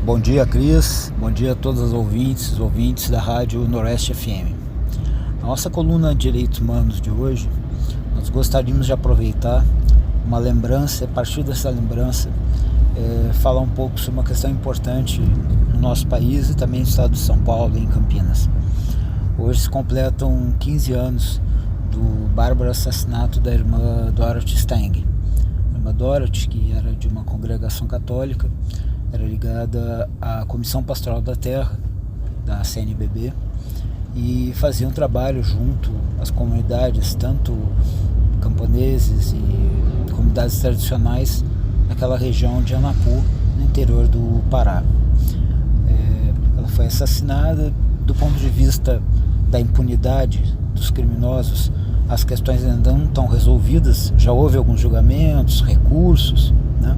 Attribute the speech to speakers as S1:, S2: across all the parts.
S1: Bom dia, Cris. Bom dia a todos os ouvintes da Rádio Noroeste FM. Na nossa coluna de Direitos Humanos de hoje, nós gostaríamos de aproveitar uma lembrança, a partir dessa lembrança, falar um pouco sobre uma questão importante no nosso país e também no estado de São Paulo e em Campinas. Hoje se completam 15 anos do bárbaro assassinato da irmã Dorothy Stang. A irmã Dorothy, que era de uma congregação católica, era ligada à Comissão Pastoral da Terra, da CNBB, e fazia um trabalho junto às comunidades, tanto camponeses e comunidades tradicionais naquela região de Anapu, no interior do Pará. Ela foi assassinada. Do ponto de vista da impunidade dos criminosos, as questões ainda não estão resolvidas, já houve alguns julgamentos, recursos, né?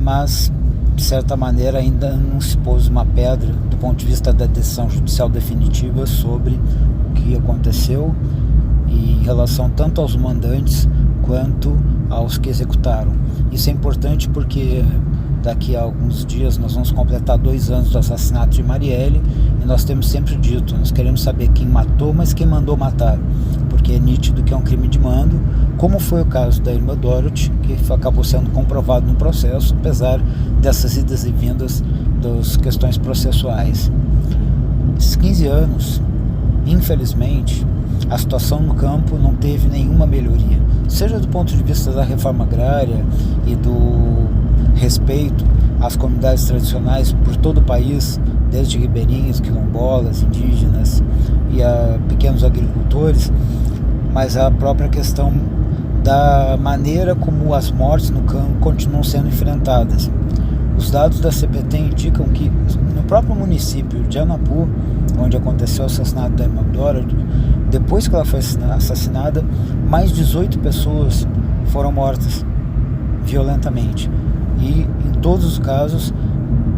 S1: Mas de certa maneira ainda não se pôs uma pedra do ponto de vista da decisão judicial definitiva sobre o que aconteceu em relação tanto aos mandantes quanto aos que executaram. Isso é importante porque daqui a alguns dias nós vamos completar 2 anos do assassinato de Marielle, e nós temos sempre dito, nós queremos saber quem matou, mas quem mandou matar, porque é nítido que é um crime de mando, como foi o caso da irmã Dorothy, que acabou sendo comprovado no processo, apesar dessas idas e vindas das questões processuais. Esses 15 anos, infelizmente, a situação no campo não teve nenhuma melhoria, seja do ponto de vista da reforma agrária e do respeito às comunidades tradicionais por todo o país, desde ribeirinhos, quilombolas, indígenas e a pequenos agricultores, mas a própria questão da maneira como as mortes no campo continuam sendo enfrentadas. Os dados da CPT indicam que no próprio município de Anapu, onde aconteceu o assassinato da irmã Dorothy, depois que ela foi assassinada, mais 18 pessoas foram mortas violentamente, e em todos os casos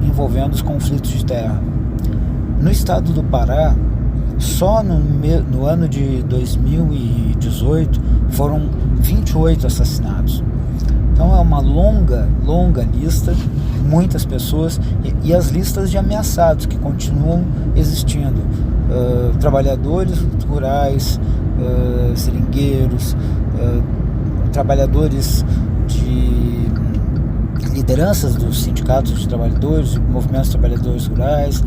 S1: envolvendo os conflitos de terra. No estado do Pará, só no ano de 2018 foram 28 assassinatos. Então é uma longa lista, muitas pessoas, e as listas de ameaçados que continuam existindo. Trabalhadores rurais, seringueiros, trabalhadores de lideranças dos sindicatos de trabalhadores, de movimentos de trabalhadores rurais,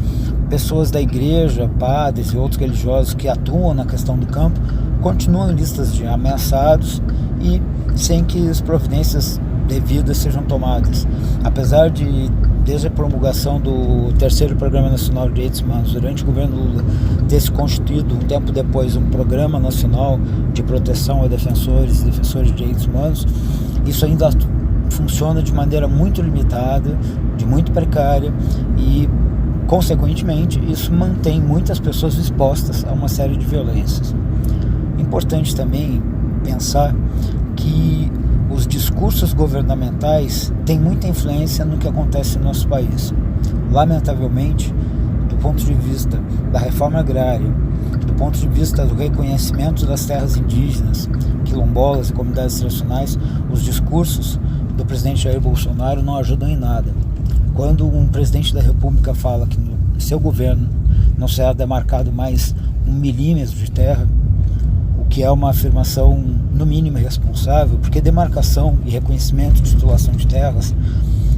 S1: pessoas da igreja, padres e outros religiosos que atuam na questão do campo, continuam em listas de ameaçados e sem que as providências devidas sejam tomadas. Apesar de, desde a promulgação do 3º Programa Nacional de Direitos Humanos, durante o governo Lula, ter se constituído um tempo depois um Programa Nacional de Proteção a Defensores e Defensores de Direitos Humanos, isso ainda funciona de maneira muito limitada, de muito precária, e consequentemente isso mantém muitas pessoas expostas a uma série de violências. Importante também pensar que os discursos governamentais têm muita influência no que acontece no nosso país. Lamentavelmente, do ponto de vista da reforma agrária, do ponto de vista do reconhecimento das terras indígenas, quilombolas e comunidades tradicionais, os discursos do presidente Jair Bolsonaro não ajudam em nada. Quando um presidente da República fala que no seu governo não será demarcado mais 1 milímetro de terra, o que é uma afirmação no mínimo irresponsável, porque demarcação e reconhecimento de titulação de terras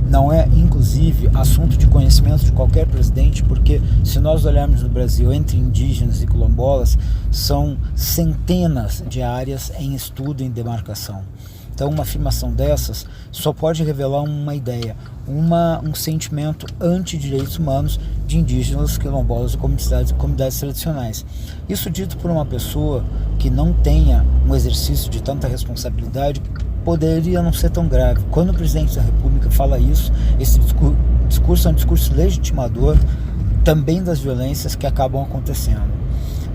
S1: não é, inclusive, assunto de conhecimento de qualquer presidente, porque se nós olharmos no Brasil, entre indígenas e quilombolas, são centenas de áreas em estudo em demarcação. Então uma afirmação dessas só pode revelar uma ideia, um sentimento anti-direitos humanos de indígenas, quilombolas e comunidades tradicionais. Isso dito por uma pessoa que não tenha um exercício de tanta responsabilidade poderia não ser tão grave. Quando o presidente da República fala isso, esse discurso é um discurso legitimador também das violências que acabam acontecendo.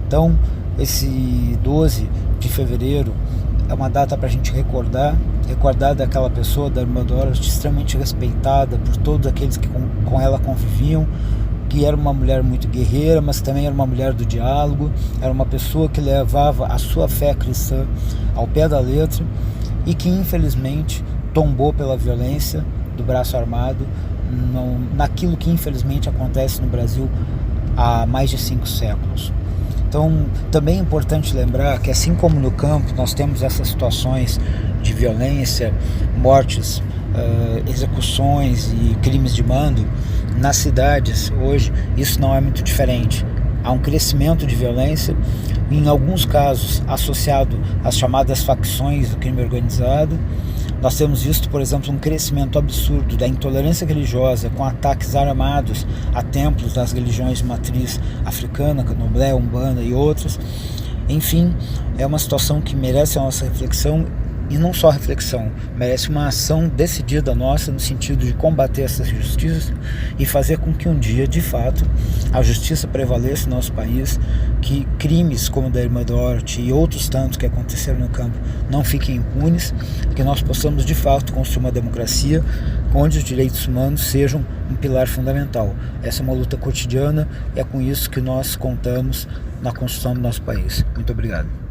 S1: Então esse 12 de fevereiro é uma data para a gente recordar daquela pessoa, da irmã Dorothy, extremamente respeitada por todos aqueles que com ela conviviam, que era uma mulher muito guerreira, mas também era uma mulher do diálogo, era uma pessoa que levava a sua fé cristã ao pé da letra e que infelizmente tombou pela violência do braço armado naquilo que infelizmente acontece no Brasil há mais de 5 séculos. Então, também é importante lembrar que, assim como no campo nós temos essas situações de violência, mortes, execuções e crimes de mando, nas cidades hoje isso não é muito diferente. Há um crescimento de violência, em alguns casos associado às chamadas facções do crime organizado. Nós temos visto, por exemplo, um crescimento absurdo da intolerância religiosa, com ataques armados a templos das religiões de matriz africana, candomblé, umbanda e outras. Enfim, é uma situação que merece a nossa reflexão, e não só reflexão, merece uma ação decidida nossa no sentido de combater essas injustiças e fazer com que um dia, de fato, a justiça prevaleça no nosso país, que crimes como o da Irmã Dorothy e outros tantos que aconteceram no campo não fiquem impunes, que nós possamos, de fato, construir uma democracia onde os direitos humanos sejam um pilar fundamental. Essa é uma luta cotidiana e é com isso que nós contamos na construção do nosso país. Muito obrigado.